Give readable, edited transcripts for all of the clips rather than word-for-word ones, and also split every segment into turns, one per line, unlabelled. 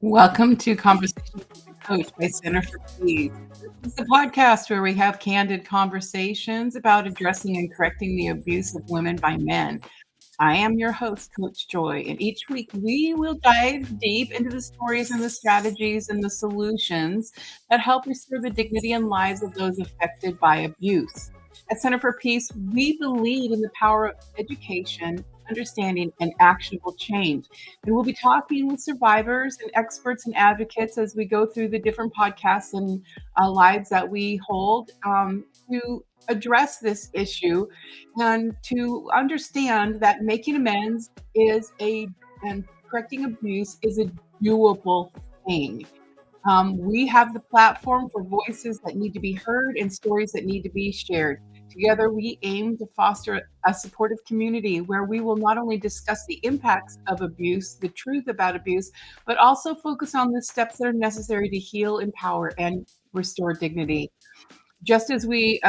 Welcome to Conversations with the Coach by Center for Peace. This is a podcast where we have candid conversations about addressing and correcting the abuse of women by men. I am your host, Coach Joy, and each week we will dive deep into the stories and the strategies and the solutions that help restore the dignity and lives of those affected by abuse. At Center for Peace, we believe in the power of education, understanding, and actionable change. And we'll be talking with survivors and experts and advocates as we go through the different podcasts and lives that we hold to address this issue and to understand that making amends is and correcting abuse is a doable thing. We have the platform for voices that need to be heard and stories that need to be shared. Together, we aim to foster a supportive community where we will not only discuss the impacts of abuse, the truth about abuse, but also focus on the steps that are necessary to heal, empower, and restore dignity. Just as we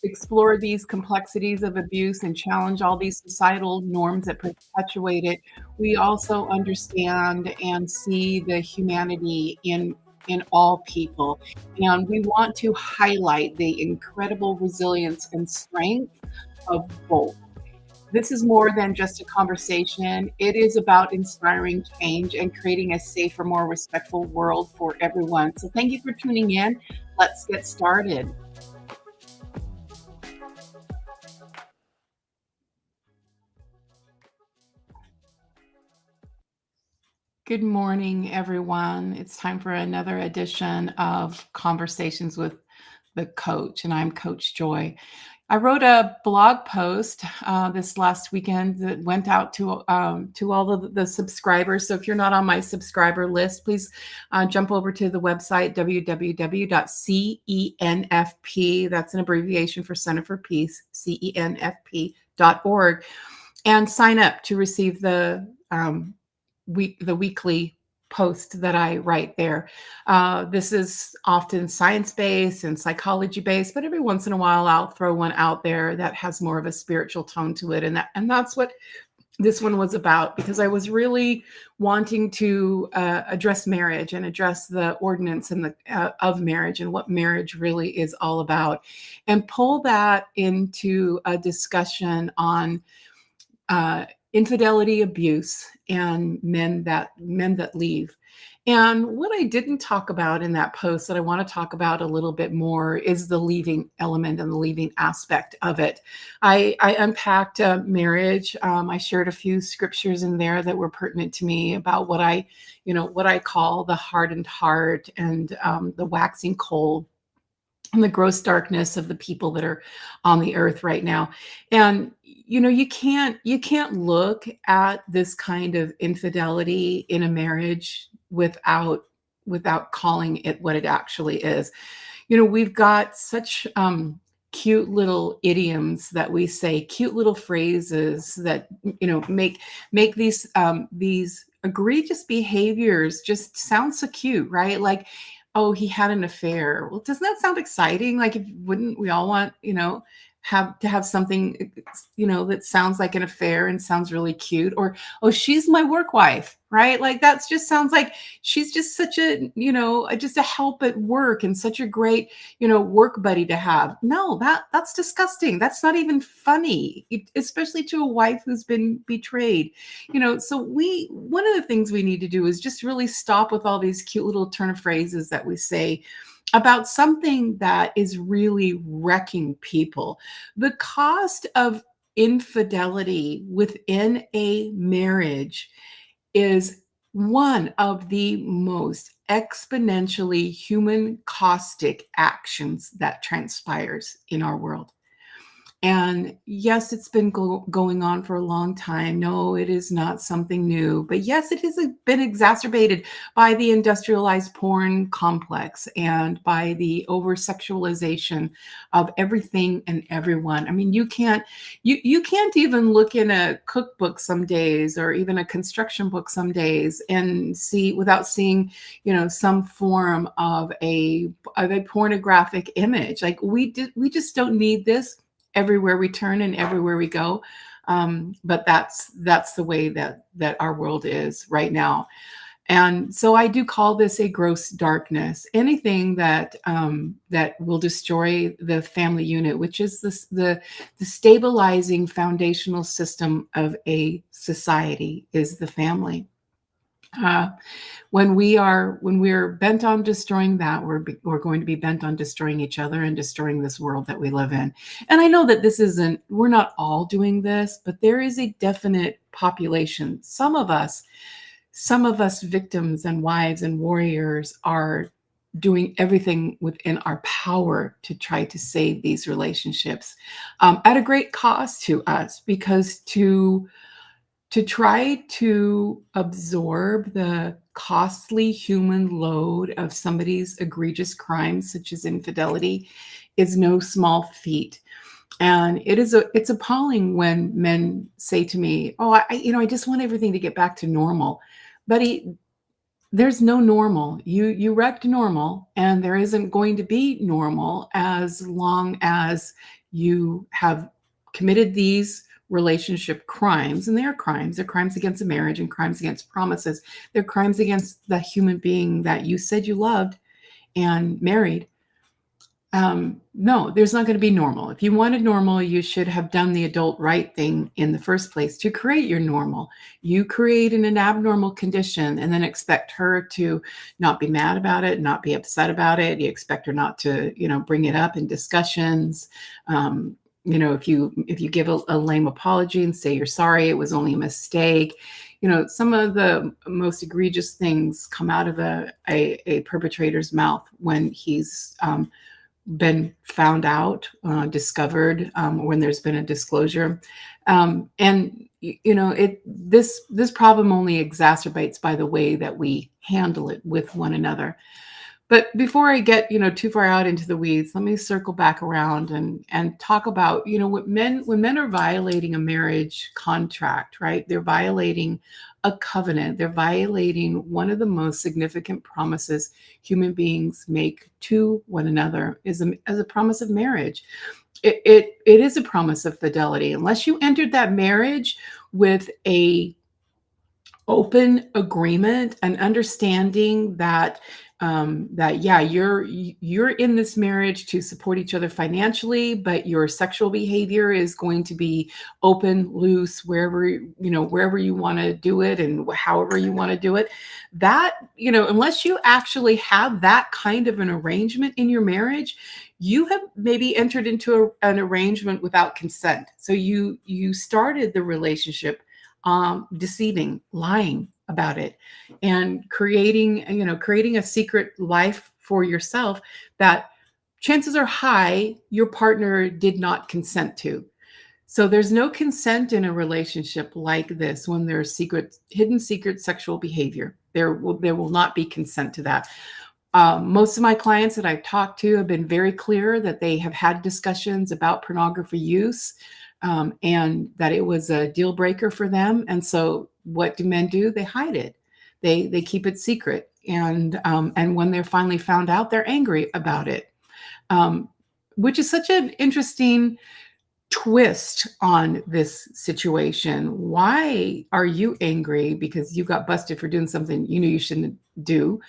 explore these complexities of abuse and challenge all these societal norms that perpetuate it, we also understand and see the humanity in all people. And we want to highlight the incredible resilience and strength of both. This is more than just a conversation. It is about inspiring change and creating a safer, more respectful world for everyone. So thank you for tuning in. Let's get started. Good morning, everyone. It's time for another edition of Conversations with the Coach, and I'm Coach Joy. I wrote a blog post this last weekend that went out to all of the subscribers. So if you're not on my subscriber list, please jump over to the website www.cenfp. That's an abbreviation for Center for Peace, cenfp.org, and sign up to receive the weekly post that I write there. This is often science-based and psychology-based, but every once in a while I'll throw one out there that has more of a spiritual tone to it. And that's what this one was about, because I was really wanting to address marriage and address the ordinance and of marriage and what marriage really is all about, and pull that into a discussion on infidelity, abuse, and men that leave. And what I didn't talk about in that post that I want to talk about a little bit more is the leaving element and the leaving aspect of it. I unpacked marriage. I shared a few scriptures in there that were pertinent to me about what I call the hardened heart and the waxing cold and the gross darkness of the people that are on the earth right now. And you can't look at this kind of infidelity in a marriage without calling it what it actually is. We've got such cute little idioms that we say, cute little phrases that make these egregious behaviors just sound so cute, right? Like, oh, he had an affair. Well, doesn't that sound exciting? Like, wouldn't we all want, have something, that sounds like an affair and sounds really cute? Or, oh, she's my work wife, right? Like, that's just sounds like she's just such just a help at work and such a great, work buddy to have. No, that's disgusting. That's not even funny, especially to a wife who's been betrayed. So one of the things we need to do is just really stop with all these cute little turn of phrases that we say about something that is really wrecking people. The cost of infidelity within a marriage is one of the most exponentially human caustic actions that transpires in our world. And yes, it's been going on for a long time. No, it is not something new. But yes, it has been exacerbated by the industrialized porn complex and by the over sexualization of everything and everyone. I mean, you can't even look in a cookbook some days, or even a construction book some days, and see without seeing, some form of a pornographic image. Like, we just don't need this everywhere we turn and everywhere we go. But that's the way that our world is right now. And so I do call this a gross darkness. Anything that will destroy the family unit, which is the stabilizing foundational system of a society, is the family. Uh, when we're bent on destroying that, we're going to be bent on destroying each other and destroying this world that we live in. And I know that this isn't we're not all doing this, but there is a definite population. Some of us victims and wives and warriors are doing everything within our power to try to save these relationships, at a great cost to us, because to try to absorb the costly human load of somebody's egregious crimes, such as infidelity, is no small feat. And it's appalling when men say to me, "Oh, I just want everything to get back to normal." Buddy, there's no normal. You wrecked normal, and there isn't going to be normal as long as you have committed these relationship crimes. And they are crimes. They're crimes against a marriage and crimes against promises. They're crimes against the human being that you said you loved and married. No, there's not going to be normal. If you wanted normal, you should have done the adult right thing in the first place to create your normal. You create an abnormal condition and then expect her to not be mad about it, not be upset about it. You expect her not to, bring it up in discussions. If you give a lame apology and say you're sorry, it was only a mistake. Some of the most egregious things come out of a perpetrator's mouth when he's been found out, discovered, when there's been a disclosure. And this problem only exacerbates by the way that we handle it with one another. But before I get, too far out into the weeds, let me circle back around and talk about, when men are violating a marriage contract, right? They're violating a covenant. They're violating one of the most significant promises human beings make to one another as a promise of marriage. It is a promise of fidelity. Unless you entered that marriage with a open agreement and understanding that yeah, you're in this marriage to support each other financially, but your sexual behavior is going to be open, loose, wherever you want to do it and however you want to do it. That, unless you actually have that kind of an arrangement in your marriage, you have maybe entered into an arrangement without consent. So you started the relationship deceiving, lying about it, and creating a secret life for yourself that chances are high your partner did not consent to. So there's no consent in a relationship like this when there's hidden secret sexual behavior. There will not be consent to that. Most of my clients that I've talked to have been very clear that they have had discussions about pornography use, and that it was a deal breaker for them. And so, what do men do? They hide it. They keep it secret, and when they're finally found out, they're angry about it, um, which is such an interesting twist on this situation. Why are you angry because you got busted for doing something you knew you shouldn't do?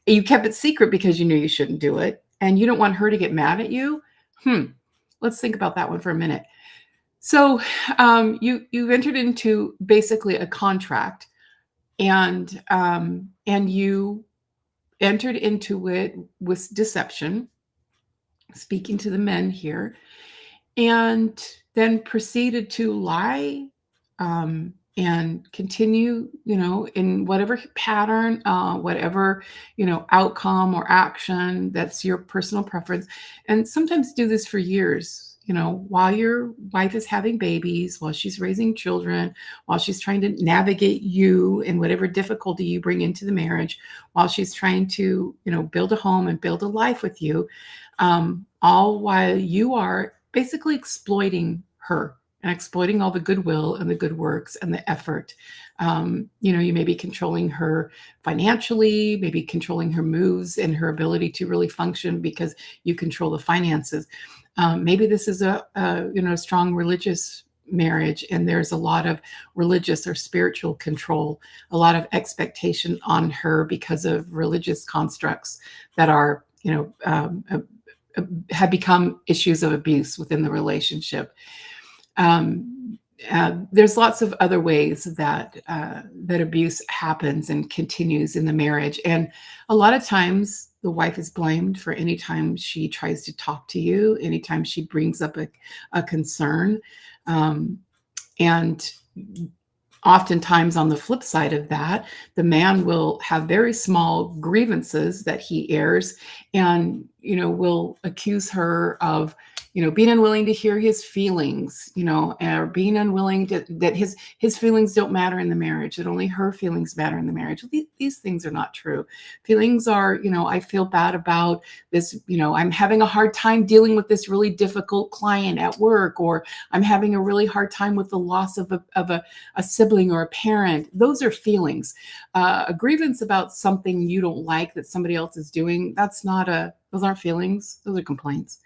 You kept it secret because you knew you shouldn't do it, and you don't want her to get mad at you. Let's think about that one for a minute. So, you've entered into basically a contract, and you entered into it with deception. Speaking to the men here, and then proceeded to lie, and continue, in whatever pattern, whatever, outcome or action that's your personal preference. And sometimes do this for years, while your wife is having babies, while she's raising children, while she's trying to navigate you and whatever difficulty you bring into the marriage, while she's trying to, build a home and build a life with you, all while you are basically exploiting her and exploiting all the goodwill and the good works and the effort. You may be controlling her financially, maybe controlling her moves and her ability to really function because you control the finances. Maybe this is a strong religious marriage, and there's a lot of religious or spiritual control, a lot of expectation on her because of religious constructs that are, have become issues of abuse within the relationship. Um, there's lots of other ways that abuse happens and continues in the marriage, and a lot of times the wife is blamed for any time she tries to talk to you, anytime she brings up a concern, um, and oftentimes on the flip side of that, the man will have very small grievances that he airs, and will accuse her of being unwilling to hear his feelings, or being unwilling that his feelings don't matter in the marriage, that only her feelings matter in the marriage. These things are not true. Feelings are, I feel bad about this, I'm having a hard time dealing with this really difficult client at work, or I'm having a really hard time with the loss of a sibling or a parent. Those are feelings. A grievance about something you don't like that somebody else is doing, those aren't feelings, those are complaints.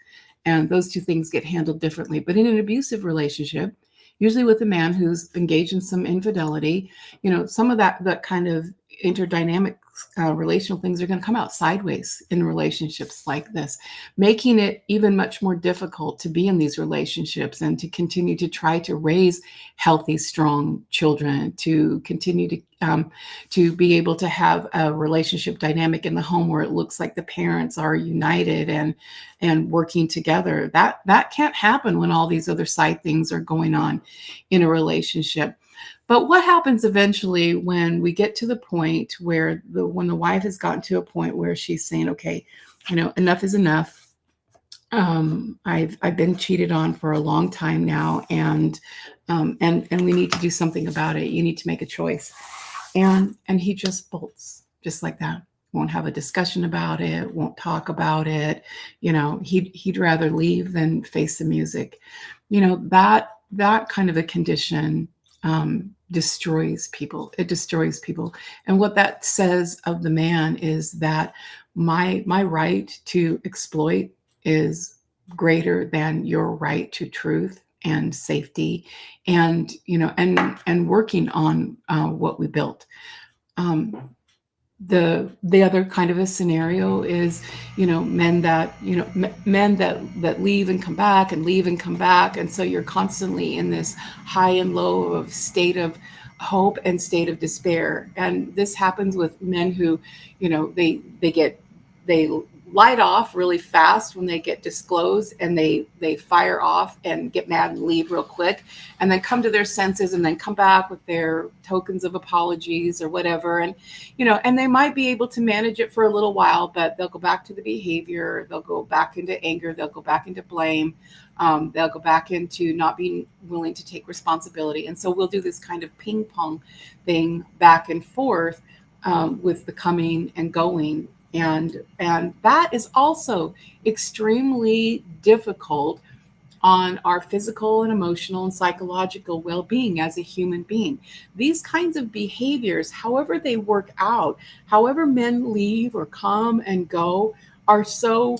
And those two things get handled differently. But in an abusive relationship, usually with a man who's engaged in some infidelity, some of that kind of interdynamic relational things are going to come out sideways in relationships like this, making it even much more difficult to be in these relationships and to continue to try to raise healthy, strong children, to continue to be able to have a relationship dynamic in the home where it looks like the parents are united and working together. That can't happen when all these other side things are going on in a relationship. But what happens eventually when we get to the point where when the wife has gotten to a point where she's saying, okay, enough is enough. I've been cheated on for a long time now, and we need to do something about it. You need to make a choice. And he just bolts just like that. Won't have a discussion about it, won't talk about it. He'd rather leave than face the music. That kind of a condition destroys people. It destroys people. And what that says of the man is that my right to exploit is greater than your right to truth and safety, and and working on what we built. The other kind of a scenario is men that leave and come back and leave and come back, and so you're constantly in this high and low of state of hope and state of despair. And this happens with men who they light off really fast when they get disclosed, and they fire off and get mad and leave real quick, and then come to their senses and then come back with their tokens of apologies or whatever. And and they might be able to manage it for a little while, but they'll go back to the behavior, they'll go back into anger, they'll go back into blame, they'll go back into not being willing to take responsibility. And so we'll do this kind of ping pong thing back and forth, with the coming and going. And that is also extremely difficult on our physical and emotional and psychological well-being as a human being. These kinds of behaviors, however they work out, however men leave or come and go, are so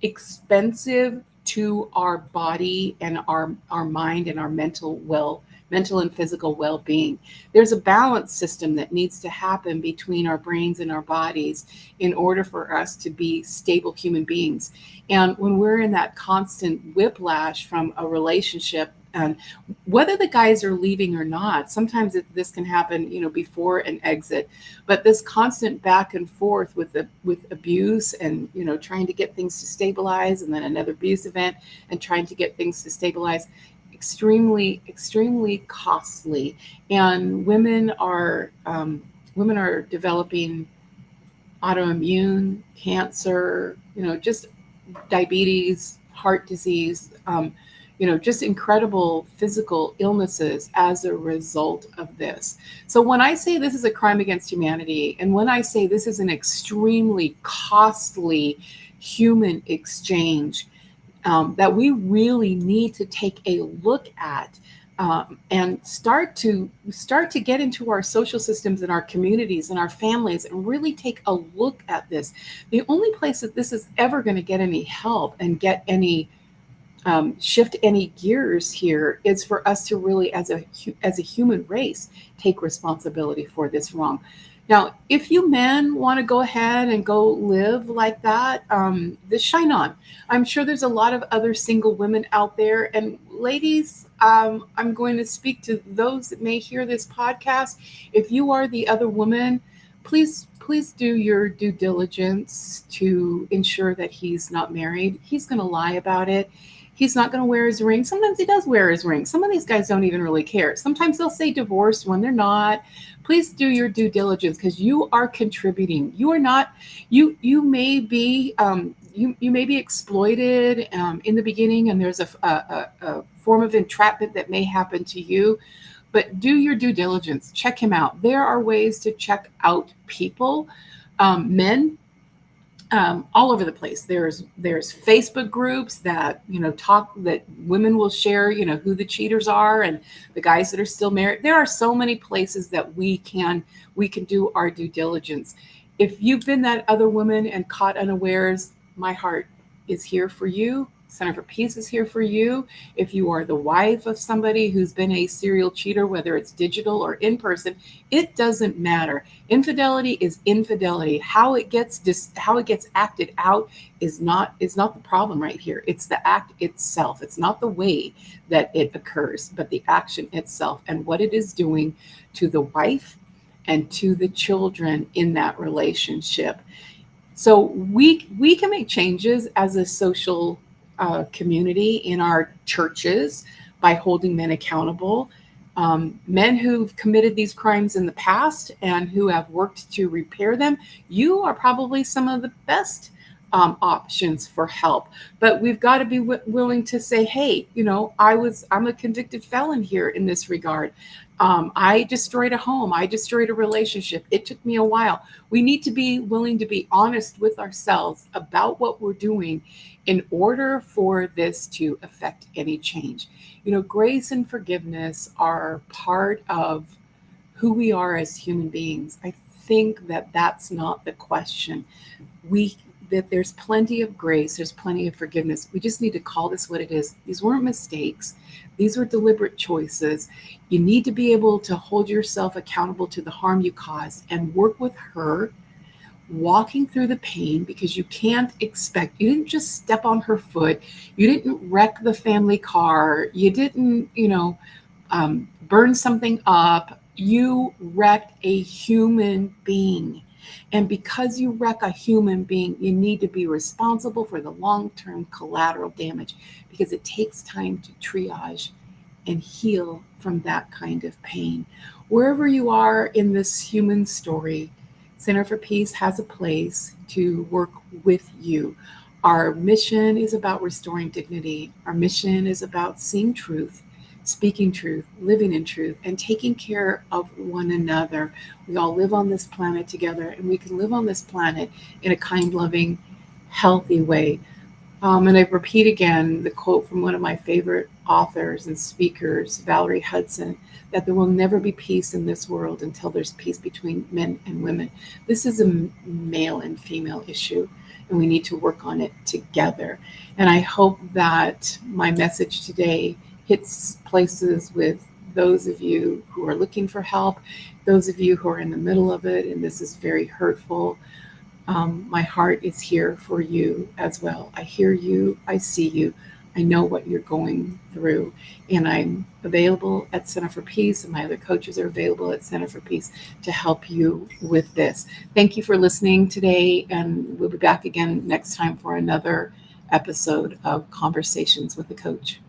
expensive to our body and our mind and our mental and physical well-being. There's a balance system that needs to happen between our brains and our bodies in order for us to be stable human beings. And when we're in that constant whiplash from a relationship, and whether the guys are leaving or not, sometimes this can happen, before an exit, but this constant back and forth with abuse and, trying to get things to stabilize, and then another abuse event and trying to get things to stabilize, extremely, extremely costly. And women are developing autoimmune cancer, just diabetes, heart disease, just incredible physical illnesses as a result of this. So when I say this is a crime against humanity, and when I say this is an extremely costly human exchange, that we really need to take a look at, and start to get into our social systems and our communities and our families and really take a look at this. The only place that this is ever going to get any help and get any shift any gears here is for us to really, as a human race, take responsibility for this wrong. Now, if you men want to go ahead and go live like that, this shine on. I'm sure there's a lot of other single women out there. And ladies, I'm going to speak to those that may hear this podcast. If you are the other woman, please do your due diligence to ensure that he's not married. He's going to lie about it. He's not going to wear his ring. Sometimes he does wear his ring. Some of these guys don't even really care. Sometimes they'll say divorced when they're not. Please do your due diligence, because you are contributing. You are not. You may be you may be exploited in the beginning, and there's a form of entrapment that may happen to you. But do your due diligence. Check him out. There are ways to check out people, men, all over the place. There's Facebook groups that talk, that women will share who the cheaters are and the guys that are still married. There are so many places that we can do our due diligence. If you've been that other woman and caught unawares, my heart is here for you. Center for Peace is here for you. If you are the wife of somebody who's been a serial cheater, whether it's digital or in person, it doesn't matter. Infidelity is infidelity. How it gets acted out is not the problem right here. It's the act itself. It's not the way that it occurs, but the action itself and what it is doing to the wife and to the children in that relationship. So we can make changes as a social community in our churches by holding men accountable. Men who've committed these crimes in the past and who have worked to repair them, you are probably some of the best options for help. But we've got to be willing to say, hey, I'm a convicted felon here in this regard. I destroyed a home. I destroyed a relationship. It took me a while. We need to be willing to be honest with ourselves about what we're doing in order for this to affect any change. Grace and forgiveness are part of who we are as human beings. I think that that's not the question. That there's plenty of grace, there's plenty of forgiveness. We just need to call this what it is. These weren't mistakes. These were deliberate choices. You need to be able to hold yourself accountable to the harm you caused and work with her, walking through the pain, because you didn't just step on her foot. You didn't wreck the family car. You didn't, burn something up. You wrecked a human being. And because you wreck a human being, you need to be responsible for the long-term collateral damage, because it takes time to triage and heal from that kind of pain. Wherever you are in this human story, Center for Peace has a place to work with you. Our mission is about restoring dignity. Our mission is about seeing truth, speaking truth, living in truth, and taking care of one another. We all live on this planet together, and we can live on this planet in a kind, loving, healthy way. And I repeat again the quote from one of my favorite authors and speakers, Valerie Hudson, that there will never be peace in this world until there's peace between men and women. This is a male and female issue, and we need to work on it together. And I hope that my message today hits places with those of you who are looking for help, those of you who are in the middle of it, and this is very hurtful. My heart is here for you as well. I hear you. I see you. I know what you're going through. And I'm available at Center for Peace, and my other coaches are available at Center for Peace to help you with this. Thank you for listening today, and we'll be back again next time for another episode of Conversations with a Coach.